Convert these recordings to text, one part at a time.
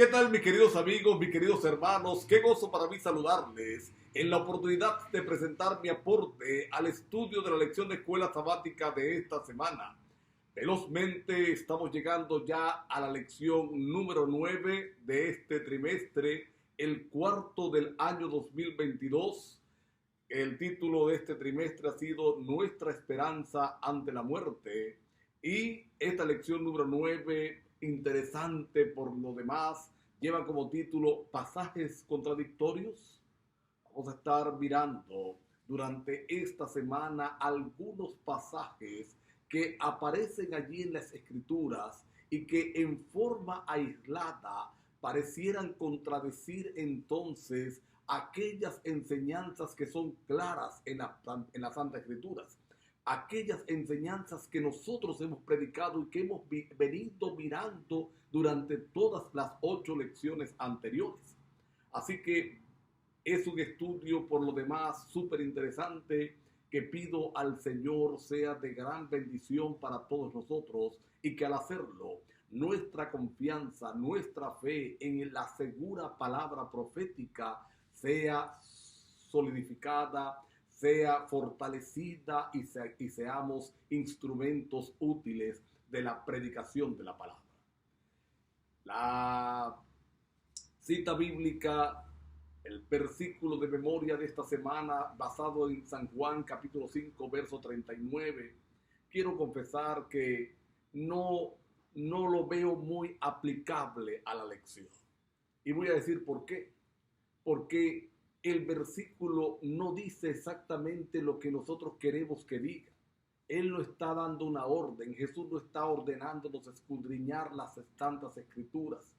¿Qué tal, mis queridos amigos, mis queridos hermanos? Qué gozo para mí saludarles en la oportunidad de presentar mi aporte al estudio de la lección de escuela sabática de esta semana. Velozmente estamos llegando ya a la lección número 9 de este trimestre, el cuarto del año 2022. El título de este trimestre ha sido Nuestra esperanza ante la muerte. Y esta lección número 9, interesante por lo demás, lleva como título Pasajes contradictorios. Vamos a estar mirando durante esta semana algunos pasajes que aparecen allí en las Escrituras y que en forma aislada parecieran contradecir entonces aquellas enseñanzas que son claras en las Santas Escrituras, aquellas enseñanzas que nosotros hemos predicado y que hemos venido mirando durante todas las 8 lecciones anteriores. Así que es un estudio por lo demás súper interesante que pido al Señor sea de gran bendición para todos nosotros y que al hacerlo nuestra confianza, nuestra fe en la segura palabra profética sea solidificada, sea fortalecida y seamos instrumentos útiles de la predicación de la palabra. La cita bíblica, el versículo de memoria de esta semana basado en San Juan capítulo 5 verso 39, quiero confesar que no lo veo muy aplicable a la lección. Y voy a decir por qué. Porque el versículo no dice exactamente lo que nosotros queremos que diga. Él no está dando una orden. Jesús no está ordenándonos escudriñar las santas escrituras.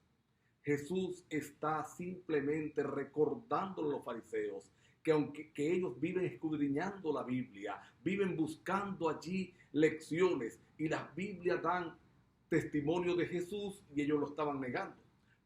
Jesús está simplemente recordándole a los fariseos que aunque ellos viven escudriñando la Biblia, viven buscando allí lecciones y las Biblias dan testimonio de Jesús y ellos lo estaban negando.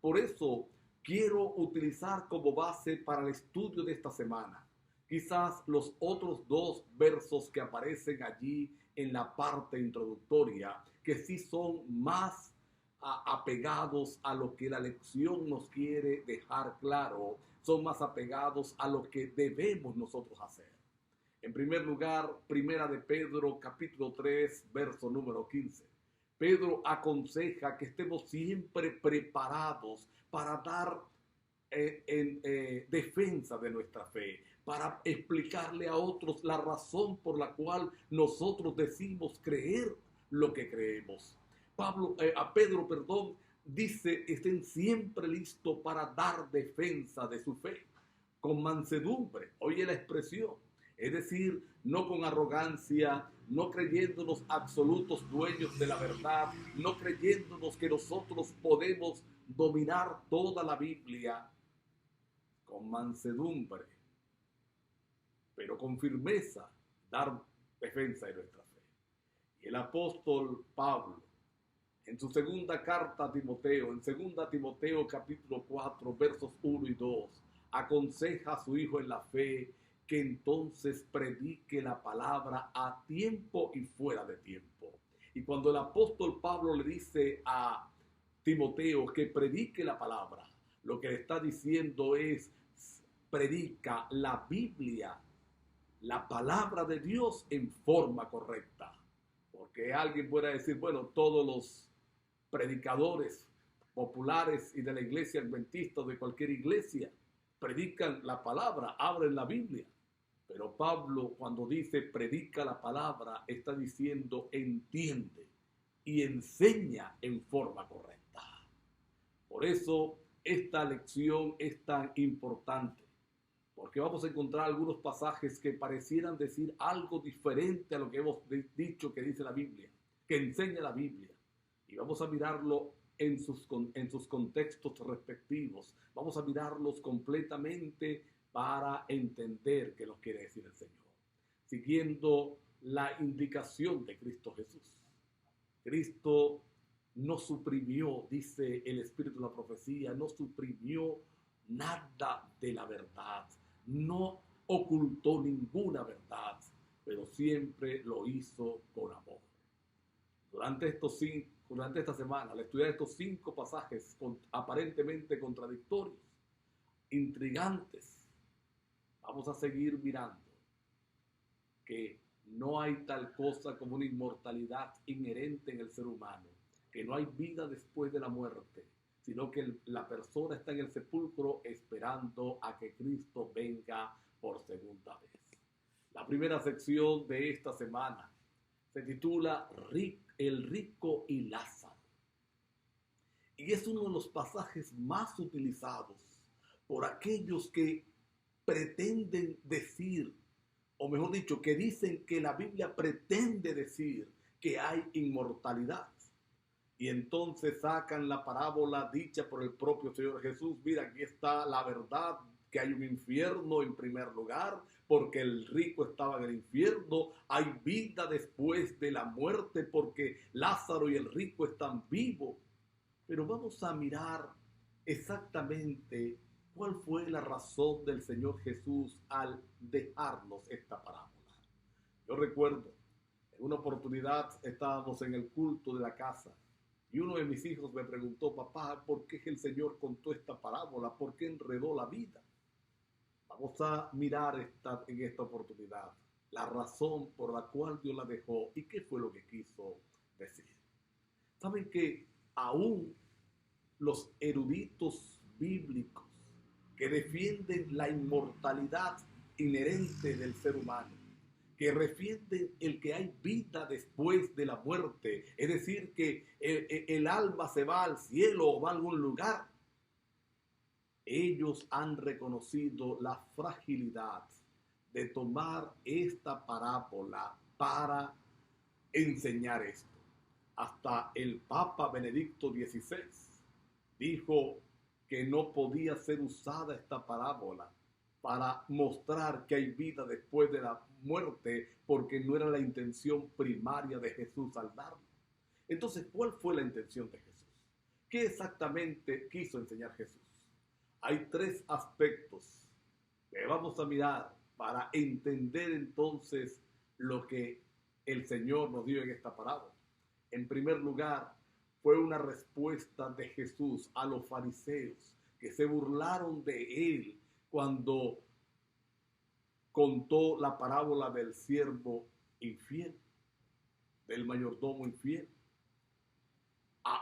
Por eso quiero utilizar como base para el estudio de esta semana quizás los otros 2 versos que aparecen allí en la parte introductoria, que sí son más apegados a lo que la lección nos quiere dejar claro, son más apegados a lo que debemos nosotros hacer. En primer lugar, Primera de Pedro, capítulo 3, verso número 15. Pedro aconseja que estemos siempre preparados para dar defensa de nuestra fe, para explicarle a otros la razón por la cual nosotros decimos creer lo que creemos. Pedro dice, estén siempre listos para dar defensa de su fe, con mansedumbre, oye la expresión, es decir, no con arrogancia, no creyéndonos absolutos dueños de la verdad, no creyéndonos que nosotros podemos dominar toda la Biblia, con mansedumbre, pero con firmeza, dar defensa de nuestra fe. Y el apóstol Pablo, en su segunda carta a Timoteo, en 2 Timoteo capítulo 4, versos 1 y 2, aconseja a su hijo en la fe que entonces predique la palabra a tiempo y fuera de tiempo. Y cuando el apóstol Pablo le dice a Timoteo que predique la palabra, lo que le está diciendo es, predica la Biblia, la palabra de Dios en forma correcta. Porque alguien puede decir, bueno, todos los predicadores populares y de la iglesia adventista o de cualquier iglesia predican la palabra, abren la Biblia. Pero Pablo, cuando dice predica la palabra, está diciendo entiende y enseña en forma correcta. Por eso esta lección es tan importante, porque vamos a encontrar algunos pasajes que parecieran decir algo diferente a lo que hemos dicho que dice la Biblia, que enseña la Biblia. Y vamos a mirarlo en sus contextos respectivos. Vamos a mirarlos completamente para entender qué nos quiere decir el Señor, siguiendo la indicación de Cristo Jesús. Cristo no suprimió, dice el Espíritu de la profecía, no suprimió nada de la verdad, no ocultó ninguna verdad, pero siempre lo hizo con amor. Durante estos durante esta semana, al estudiar estos 5 pasajes aparentemente contradictorios, intrigantes, vamos a seguir mirando que no hay tal cosa como una inmortalidad inherente en el ser humano, que no hay vida después de la muerte, sino que la persona está en el sepulcro esperando a que Cristo venga por segunda vez. La primera sección de esta semana se titula El rico y Lázaro. Y es uno de los pasajes más utilizados por aquellos que pretenden decir, o mejor dicho, que dicen que la Biblia pretende decir que hay inmortalidad. Y entonces sacan la parábola dicha por el propio Señor Jesús. Mira, aquí está la verdad, que hay un infierno en primer lugar, porque el rico estaba en el infierno. Hay vida después de la muerte, porque Lázaro y el rico están vivos. Pero vamos a mirar exactamente cuál fue la razón del Señor Jesús al dejarnos esta parábola. Yo recuerdo, en una oportunidad estábamos en el culto de la casa y uno de mis hijos me preguntó: papá, ¿por qué el Señor contó esta parábola? ¿Por qué enredó la vida? Vamos a mirar en esta oportunidad la razón por la cual Dios la dejó y qué fue lo que quiso decir. Saben que aún los eruditos bíblicos que defienden la inmortalidad inherente del ser humano, que defienden el que hay vida después de la muerte, es decir, que el alma se va al cielo o va a algún lugar, ellos han reconocido la fragilidad de tomar esta parábola para enseñar esto. Hasta el Papa Benedicto XVI dijo que no podía ser usada esta parábola para mostrar que hay vida después de la muerte, porque no era la intención primaria de Jesús al darlo. Entonces, ¿cuál fue la intención de Jesús? ¿Qué exactamente quiso enseñar Jesús? Hay 3 aspectos que vamos a mirar para entender entonces lo que el Señor nos dio en esta parábola. En primer lugar, fue una respuesta de Jesús a los fariseos que se burlaron de él cuando contó la parábola del siervo infiel, del mayordomo infiel.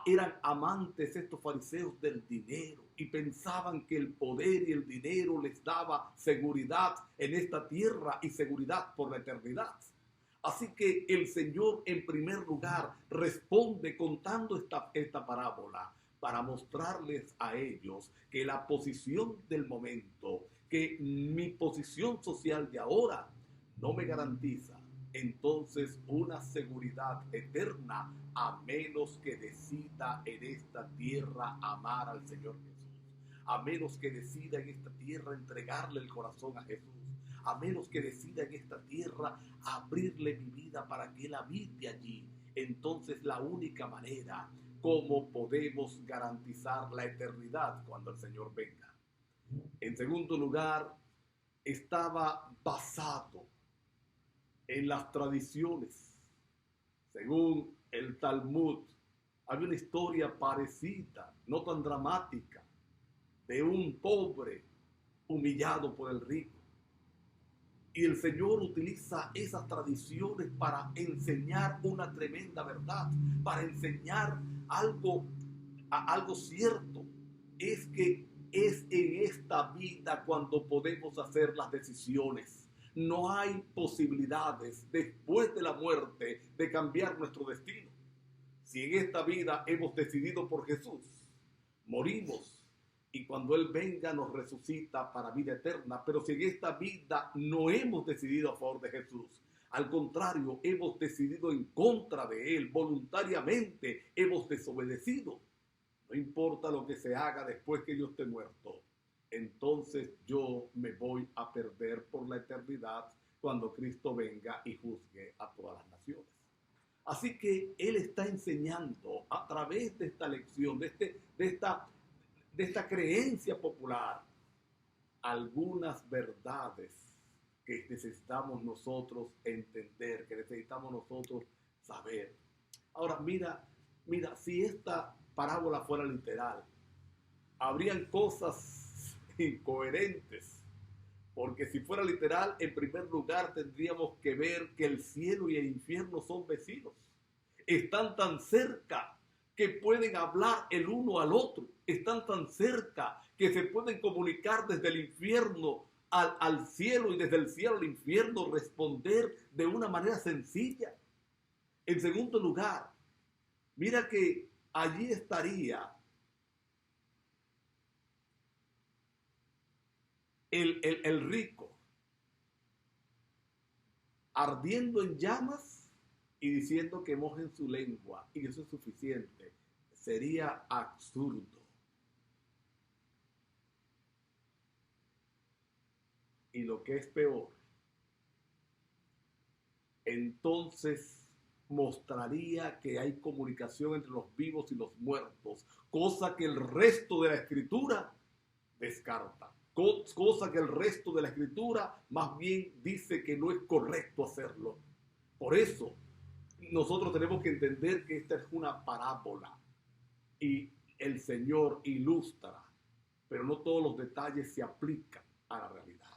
Eran amantes estos fariseos del dinero y pensaban que el poder y el dinero les daba seguridad en esta tierra y seguridad por la eternidad. Así que el Señor en primer lugar responde contando esta parábola para mostrarles a ellos que la posición del momento, que mi posición social de ahora no me garantiza entonces una seguridad eterna, a menos que decida en esta tierra amar al Señor Jesús, a menos que decida en esta tierra entregarle el corazón a Jesús, a menos que decida en esta tierra abrirle mi vida para que Él habite allí. Entonces la única manera como podemos garantizar la eternidad cuando el Señor venga. En segundo lugar, estaba basado en las tradiciones. Según el Talmud, había una historia parecida, no tan dramática, de un pobre humillado por el rico. Y el Señor utiliza esas tradiciones para enseñar una tremenda verdad, para enseñar algo cierto. Es que es en esta vida cuando podemos hacer las decisiones. No hay posibilidades después de la muerte de cambiar nuestro destino. Si en esta vida hemos decidido por Jesús, morimos y cuando Él venga nos resucita para vida eterna. Pero si en esta vida no hemos decidido a favor de Jesús, al contrario, hemos decidido en contra de Él, voluntariamente hemos desobedecido, no importa lo que se haga después que yo esté muerto, entonces yo me voy a perder por la eternidad cuando Cristo venga y juzgue a todas las naciones. Así que Él está enseñando a través de esta lección, de esta creencia popular, algunas verdades que necesitamos nosotros entender, que necesitamos nosotros saber. Ahora mira Mira, si esta parábola fuera literal, habrían cosas incoherentes. Porque si fuera literal, en primer lugar tendríamos que ver que el cielo y el infierno son vecinos. Están tan cerca que pueden hablar el uno al otro. Están tan cerca que se pueden comunicar desde el infierno al cielo y desde el cielo al infierno responder de una manera sencilla. En segundo lugar, mira que allí estaría el rico ardiendo en llamas y diciendo que mojen su lengua y eso es suficiente. Sería absurdo. Y lo que es peor, entonces mostraría que hay comunicación entre los vivos y los muertos, cosa que el resto de la escritura descarta, cosa que el resto de la escritura más bien dice que no es correcto hacerlo. Por eso nosotros tenemos que entender que esta es una parábola y el Señor ilustra, pero no todos los detalles se aplican a la realidad.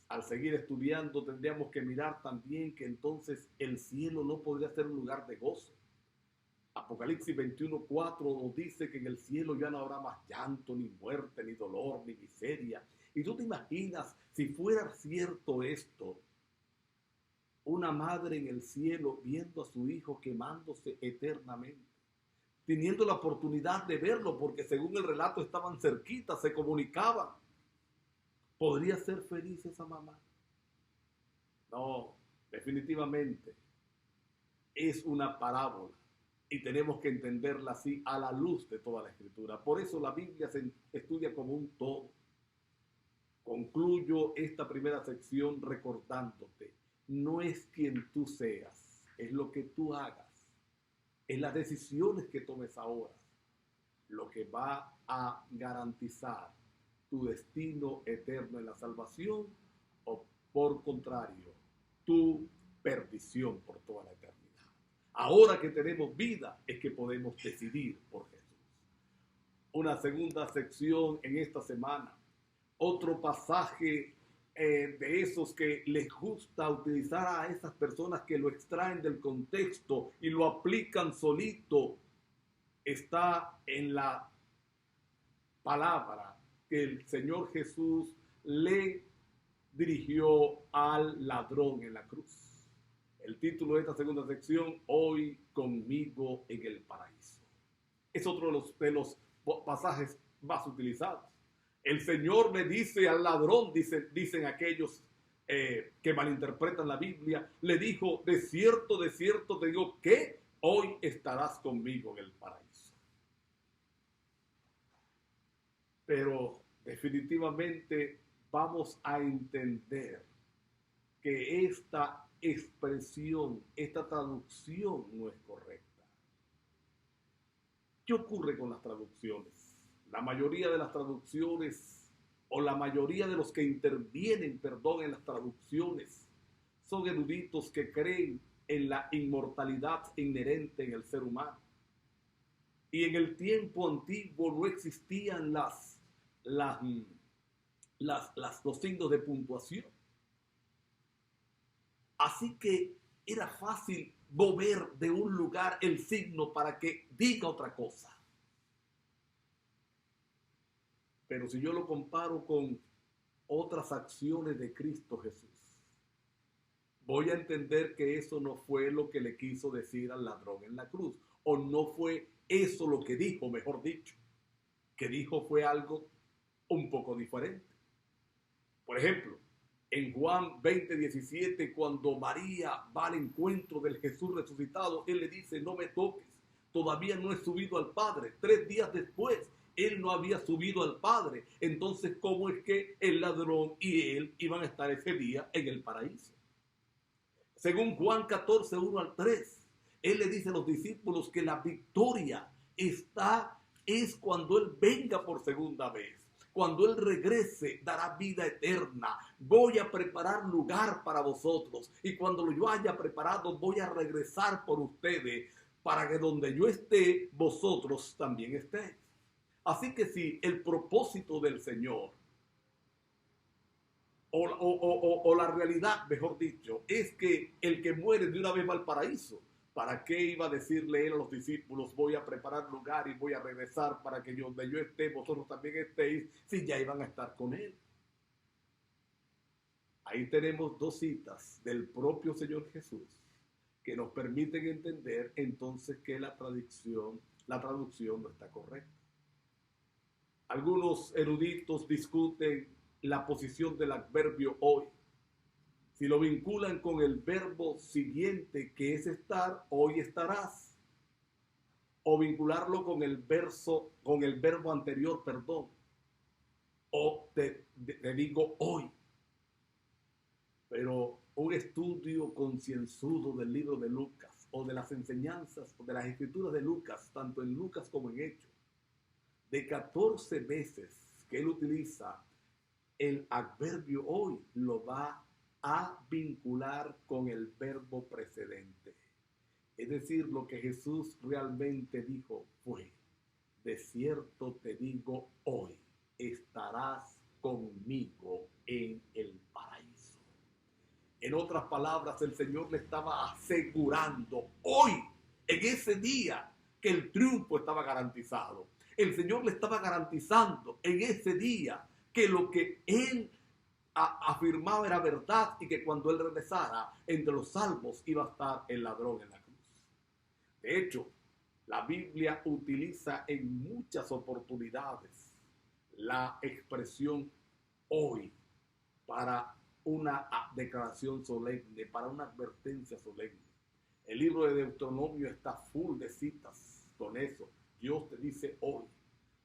Al seguir estudiando tendríamos que mirar también que entonces el cielo no podría ser un lugar de gozo. Apocalipsis 21:4 nos dice que en el cielo ya no habrá más llanto, ni muerte, ni dolor, ni miseria. Y tú te imaginas, si fuera cierto esto, una madre en el cielo viendo a su hijo quemándose eternamente, teniendo la oportunidad de verlo porque según el relato estaban cerquitas, se comunicaban. ¿Podría ser feliz esa mamá? No, definitivamente es una parábola y tenemos que entenderla así a la luz de toda la escritura. Por eso la Biblia se estudia como un todo. Concluyo esta primera sección recordándote, no es quien tú seas, es lo que tú hagas, es las decisiones que tomes ahora, lo que va a garantizar tu destino eterno en la salvación o por contrario, tu perdición por toda la eternidad. Ahora que tenemos vida es que podemos decidir por Jesús. Una segunda sección en esta semana, otro pasaje de esos que les gusta utilizar a esas personas que lo extraen del contexto y lo aplican solito, está en la palabra que el Señor Jesús le dirigió al ladrón en la cruz. El título de esta segunda sección, Hoy conmigo en el paraíso. Es otro de los pasajes más utilizados. El Señor le dice al ladrón, dicen aquellos que malinterpretan la Biblia, le dijo, de cierto te digo que hoy estarás conmigo en el paraíso. Pero definitivamente vamos a entender que esta expresión, esta traducción no es correcta. ¿Qué ocurre con las traducciones? La mayoría de las traducciones o la mayoría de los que intervienen, en las traducciones son eruditos que creen en la inmortalidad inherente en el ser humano. Y en el tiempo antiguo no existían los signos de puntuación. Así que era fácil mover de un lugar el signo para que diga otra cosa. Pero si yo lo comparo con otras acciones de Cristo Jesús, voy a entender que eso no fue lo que le quiso decir al ladrón en la cruz, o no fue eso lo que dijo, mejor dicho. Que dijo fue algo un poco diferente. Por ejemplo, en Juan 20:17, cuando María va al encuentro del Jesús resucitado, él le dice, no me toques, todavía no he subido al Padre. 3 días después, él no había subido al Padre. Entonces, ¿cómo es que el ladrón y él iban a estar ese día en el paraíso? Según Juan 14:1-3, él le dice a los discípulos que la victoria es cuando él venga por segunda vez. Cuando Él regrese, dará vida eterna. Voy a preparar lugar para vosotros. Y cuando yo haya preparado, voy a regresar por ustedes, para que donde yo esté, vosotros también estéis. Así que si el propósito del Señor, o la realidad, mejor dicho, es que el que muere de una vez va al paraíso, ¿para qué iba a decirle Él a los discípulos, voy a preparar lugar y voy a regresar para que donde yo esté, vosotros también estéis, si ya iban a estar con Él? Ahí tenemos dos citas del propio Señor Jesús que nos permiten entender entonces que la traducción no está correcta. Algunos eruditos discuten la posición del adverbio hoy. Si lo vinculan con el verbo siguiente, que es estar, hoy estarás. O vincularlo con el verbo anterior, perdón. O te digo hoy. Pero un estudio concienzudo del libro de Lucas, o de las enseñanzas, o de las escrituras de Lucas, tanto en Lucas como en Hechos, de 14 veces que él utiliza el adverbio hoy, lo va a vincular con el verbo precedente. Es decir, lo que Jesús realmente dijo fue, de cierto te digo hoy, estarás conmigo en el paraíso. En otras palabras, el Señor le estaba asegurando hoy, en ese día, que el triunfo estaba garantizado. El Señor le estaba garantizando en ese día que lo que Él afirmaba era verdad y que cuando Él regresara entre los salvos iba a estar el ladrón en la cruz. De hecho, la Biblia utiliza en muchas oportunidades la expresión hoy para una declaración solemne, para una advertencia solemne. El libro de Deuteronomio está full de citas con eso. Dios te dice hoy.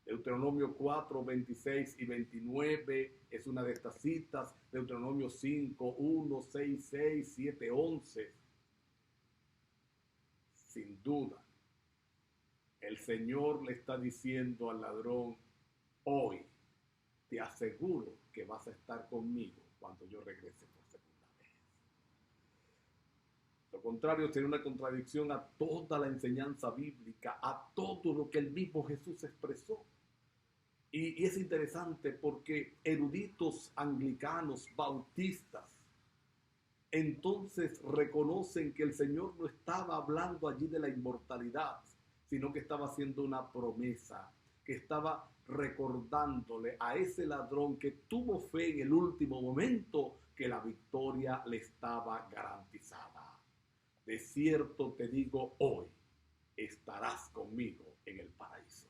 Deuteronomio 4, 26 y 29 es una de estas citas. Deuteronomio 5, 1, 6, 6, 7, 11. Sin duda, el Señor le está diciendo al ladrón, hoy te aseguro que vas a estar conmigo cuando yo regrese por segunda vez. Lo contrario sería una contradicción a toda la enseñanza bíblica, a todo lo que el mismo Jesús expresó. Y es interesante porque eruditos anglicanos, bautistas, entonces reconocen que el Señor no estaba hablando allí de la inmortalidad, sino que estaba haciendo una promesa, que estaba recordándole a ese ladrón que tuvo fe en el último momento que la victoria le estaba garantizada. De cierto te digo hoy, estarás conmigo en el paraíso.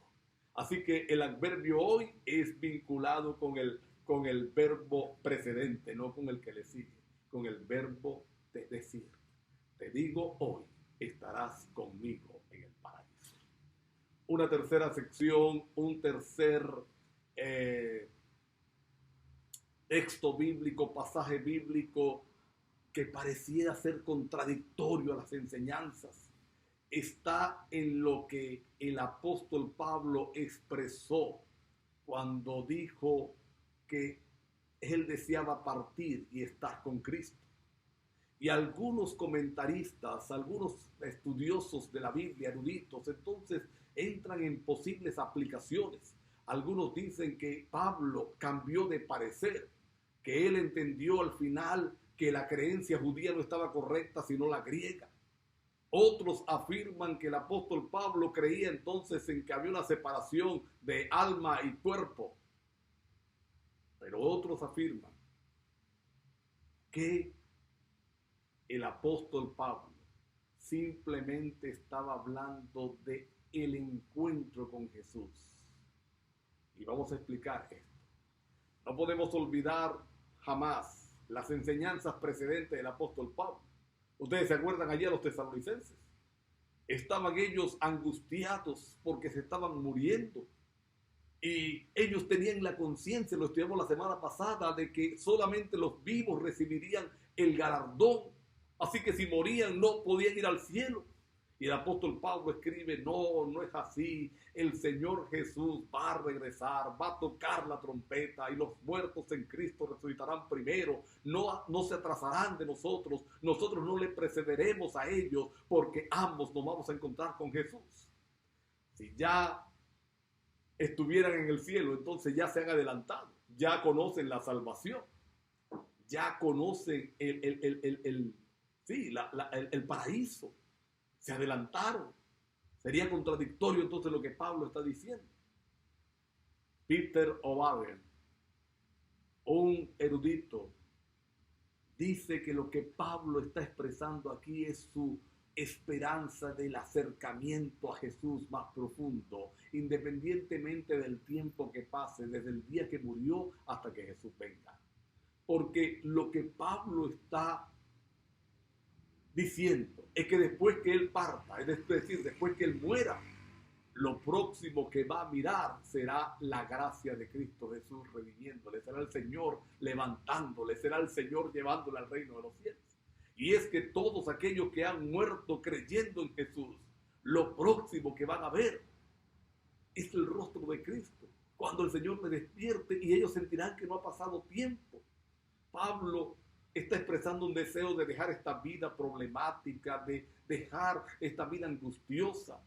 Así que el adverbio hoy es vinculado con el verbo precedente, no con el que le sigue, con el verbo de decir. Te digo hoy, estarás conmigo en el paraíso. Una tercera sección, un tercer texto bíblico, pasaje bíblico que pareciera ser contradictorio a las enseñanzas, está en lo que el apóstol Pablo expresó cuando dijo que él deseaba partir y estar con Cristo. Y algunos comentaristas, algunos estudiosos de la Biblia, eruditos, entonces entran en posibles aplicaciones. Algunos dicen que Pablo cambió de parecer, que él entendió al final que la creencia judía no estaba correcta, sino la griega. Otros afirman que el apóstol Pablo creía entonces en que había una separación de alma y cuerpo. Pero otros afirman que el apóstol Pablo simplemente estaba hablando de el encuentro con Jesús. Y vamos a explicar esto. No podemos olvidar jamás las enseñanzas precedentes del apóstol Pablo. Ustedes se acuerdan ayer los tesalonicenses. Estaban ellos angustiados porque se estaban muriendo. Y ellos tenían la conciencia, lo estudiamos la semana pasada, de que solamente los vivos recibirían el galardón. Así que si morían no podían ir al cielo. Y el apóstol Pablo escribe, no, no es así. El Señor Jesús va a regresar, va a tocar la trompeta y los muertos en Cristo resucitarán primero. No, no se atrasarán de nosotros. Nosotros no le precederemos a ellos porque ambos nos vamos a encontrar con Jesús. Si ya estuvieran en el cielo, entonces ya se han adelantado. Ya conocen la salvación. Ya conocen el paraíso. Se adelantaron. Sería contradictorio entonces lo que Pablo está diciendo. Peter O'Bargen, un erudito, dice que lo que Pablo está expresando aquí es su esperanza del acercamiento a Jesús más profundo, independientemente del tiempo que pase, desde el día que murió hasta que Jesús venga. Porque lo que Pablo está diciendo es que después que él parta, es decir, después que él muera, lo próximo que va a mirar será la gracia de Cristo Jesús redimiéndole, será el Señor levantándole, será el Señor llevándole al reino de los cielos. Y es que todos aquellos que han muerto creyendo en Jesús, lo próximo que van a ver es el rostro de Cristo. Cuando el Señor le despierte y ellos sentirán que no ha pasado tiempo. Pablo está expresando un deseo de dejar esta vida problemática, de dejar esta vida angustiosa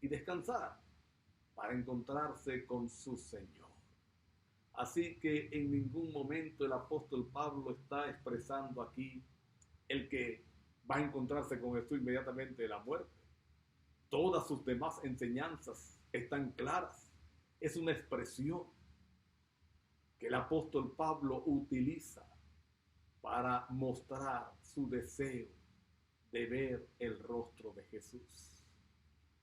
y descansar para encontrarse con su Señor. Así que en ningún momento el apóstol Pablo está expresando aquí el que va a encontrarse con Jesús inmediatamente de la muerte. Todas sus demás enseñanzas están claras. Es una expresión que el apóstol Pablo utiliza para mostrar su deseo de ver el rostro de Jesús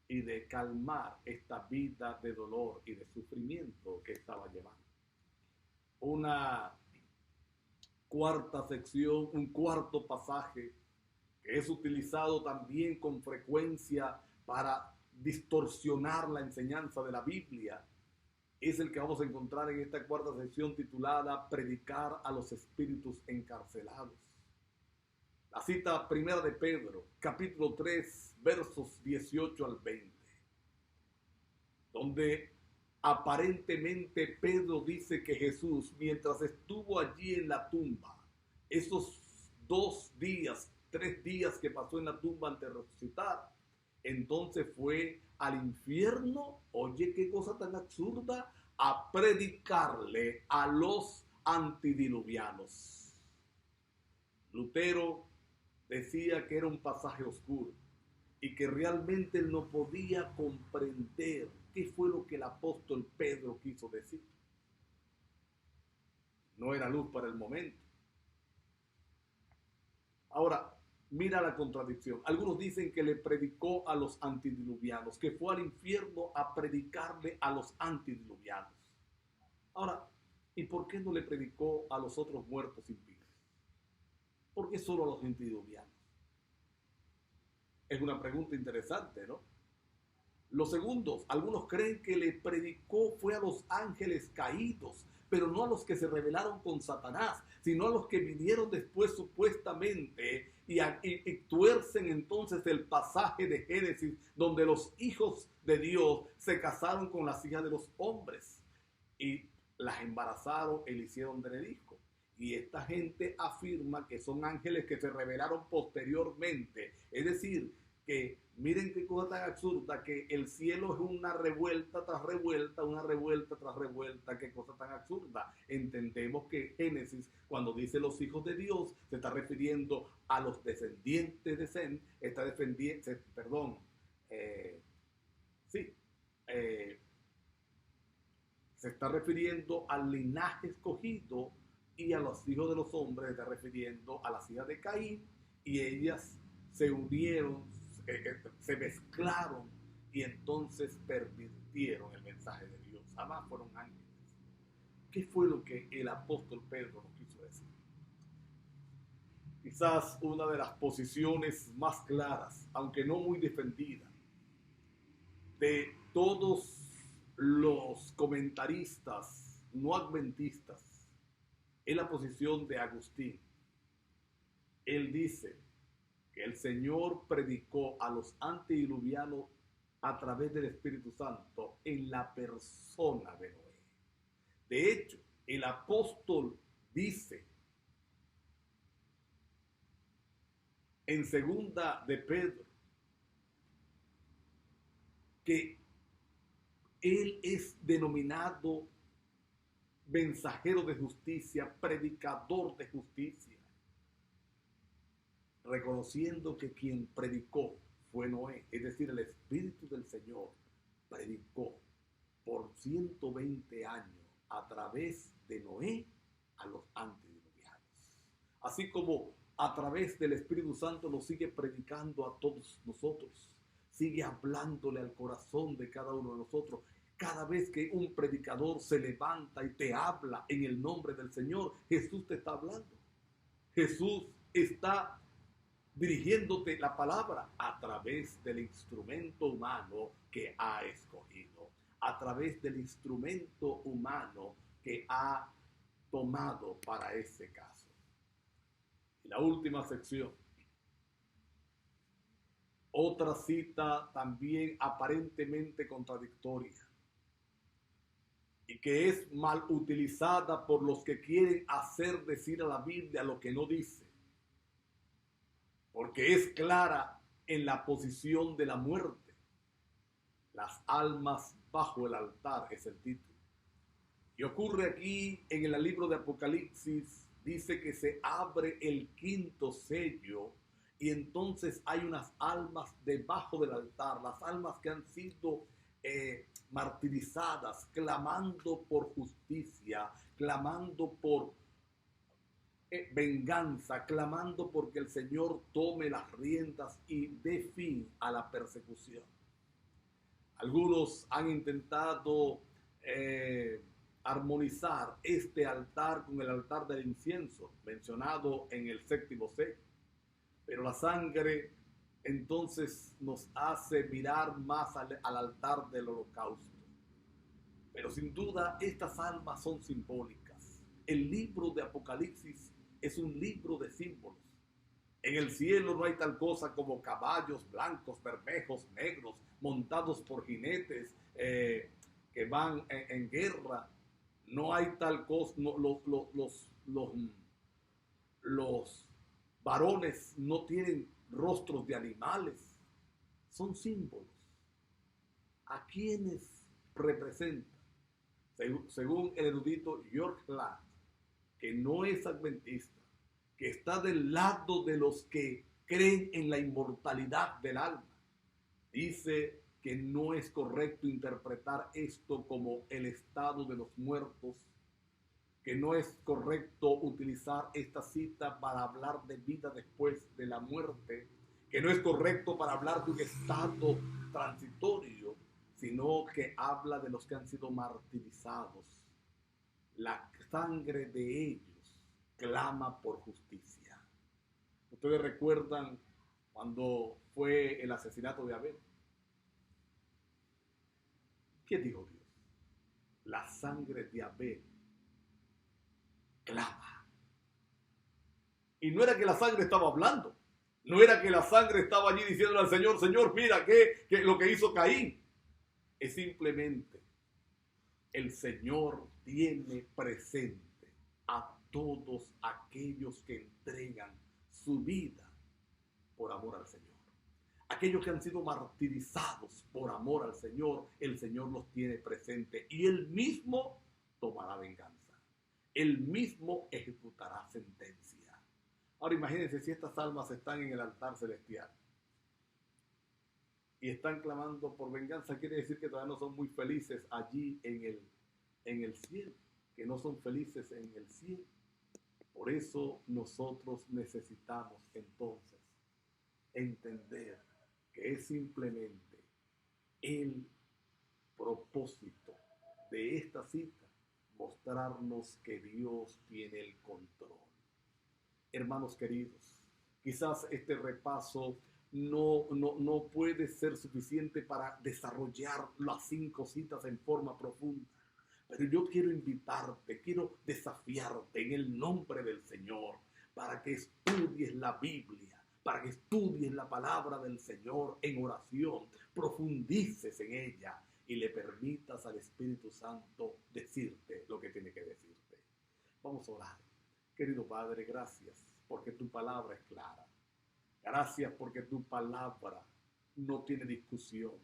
y de calmar esta vida de dolor y de sufrimiento que estaba llevando. Una cuarta sección, un cuarto pasaje que es utilizado también con frecuencia para distorsionar la enseñanza de la Biblia, es el que vamos a encontrar en esta cuarta sección titulada Predicar a los espíritus encarcelados. La cita primera de Pedro, capítulo 3, versos 18 al 20, donde aparentemente Pedro dice que Jesús, mientras estuvo allí en la tumba, esos 3 días que pasó en la tumba antes de resucitar, entonces fue al infierno, oye qué cosa tan absurda, a predicarle a los antidiluvianos. Lutero decía que era un pasaje oscuro y que realmente él no podía comprender qué fue lo que el apóstol Pedro quiso decir. No era luz para el momento. Ahora, mira la contradicción. Algunos dicen que le predicó a los antidiluvianos, que fue al infierno a predicarle a los antidiluvianos. Ahora, ¿y por qué no le predicó a los otros muertos impíos? ¿Por qué solo a los antidiluvianos? Es una pregunta interesante, ¿no? Los segundos, algunos creen que le predicó fue a los ángeles caídos, pero no a los que se rebelaron con Satanás, sino a los que vinieron después supuestamente y tuercen entonces el pasaje de Génesis donde los hijos de Dios se casaron con las hijas de los hombres y las embarazaron y le hicieron tener hijos. Y esta gente afirma que son ángeles que se rebelaron posteriormente. Es decir, que miren qué cosa tan absurda, que el cielo es una revuelta tras revuelta, una revuelta tras revuelta, qué cosa tan absurda. Entendemos que Génesis, cuando dice los hijos de Dios, se está refiriendo a los descendientes de Sem, se está refiriendo al linaje escogido, y a los hijos de los hombres se está refiriendo a las hijas de Caín, y ellas se unieron, se mezclaron y entonces pervirtieron el mensaje de Dios. Jamás fueron ángeles. ¿Qué fue lo que el apóstol Pedro nos quiso decir? Quizás una de las posiciones más claras, aunque no muy defendida, de todos los comentaristas no adventistas, es la posición de Agustín. Él dice que el Señor predicó a los antediluvianos a través del Espíritu Santo en la persona de Noé. De hecho, el apóstol dice en segunda de Pedro que él es denominado mensajero de justicia, predicador de justicia, reconociendo que quien predicó fue Noé, es decir, el Espíritu del Señor predicó por 120 años a través de Noé a los antediluvianos. Así como a través del Espíritu Santo nos sigue predicando a todos nosotros, sigue hablándole al corazón de cada uno de nosotros. Cada vez que un predicador se levanta y te habla en el nombre del Señor, Jesús te está hablando. Jesús está dirigiéndote la palabra a través del instrumento humano que ha escogido, a través del instrumento humano que ha tomado para ese caso. Y la última sección, otra cita también aparentemente contradictoria y que es mal utilizada por los que quieren hacer decir a la Biblia lo que no dice, porque es clara en la posición de la muerte. Las almas bajo el altar es el título. Y ocurre aquí en el libro de Apocalipsis, dice que se abre el quinto sello y entonces hay unas almas debajo del altar, las almas que han sido martirizadas, clamando por justicia, clamando por venganza, clamando porque el Señor tome las riendas y dé fin a la persecución. Algunos han intentado armonizar este altar con el altar del incienso, mencionado en el séptimo sello. Pero la sangre entonces nos hace mirar más al altar del holocausto. Pero sin duda estas almas son simbólicas. El libro de Apocalipsis es un libro de símbolos. En el cielo no hay tal cosa como caballos blancos, bermejos, negros, montados por jinetes que van en guerra. No hay tal cosa, no, los varones no tienen rostros de animales, son símbolos. ¿A quiénes representan? Según el erudito George Ladd, que no es adventista, que está del lado de los que creen en la inmortalidad del alma, dice que no es correcto interpretar esto como el estado de los muertos, que no es correcto utilizar esta cita para hablar de vida después de la muerte, que no es correcto para hablar de un estado transitorio, sino que habla de los que han sido martirizados. La sangre de ellos clama por justicia. Ustedes recuerdan cuando fue el asesinato de Abel. ¿Qué dijo Dios? La sangre de Abel clama. Y no era que la sangre estaba hablando, no era que la sangre estaba allí diciéndole al Señor, Señor, mira que lo que hizo Caín. Es simplemente el Señor tiene presente a todos aquellos que entregan su vida por amor al Señor. Aquellos que han sido martirizados por amor al Señor, el Señor los tiene presente y Él mismo tomará venganza. Él mismo ejecutará sentencia. Ahora imagínense si estas almas están en el altar celestial y están clamando por venganza, quiere decir que todavía no son muy felices allí en el cielo, que no son felices en el cielo. Por eso nosotros necesitamos entonces entender que es simplemente el propósito de esta cita, mostrarnos que Dios tiene el control. Hermanos queridos, quizás este repaso no puede ser suficiente para desarrollar las 5 citas en forma profunda. Pero yo quiero invitarte, quiero desafiarte en el nombre del Señor para que estudies la Biblia, para que estudies la palabra del Señor en oración, profundices en ella y le permitas al Espíritu Santo decirte lo que tiene que decirte. Vamos a orar. Querido Padre, gracias porque tu palabra es clara. Gracias porque tu palabra no tiene discusión.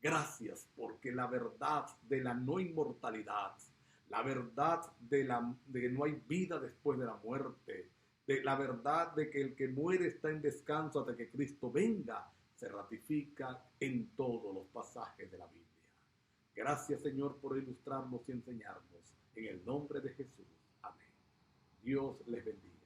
Gracias porque la verdad de la no inmortalidad, la verdad de que no hay vida después de la muerte, de la verdad de que el que muere está en descanso hasta que Cristo venga, se ratifica en todos los pasajes de la Biblia. Gracias, Señor, por ilustrarnos y enseñarnos. En el nombre de Jesús. Amén. Dios les bendiga.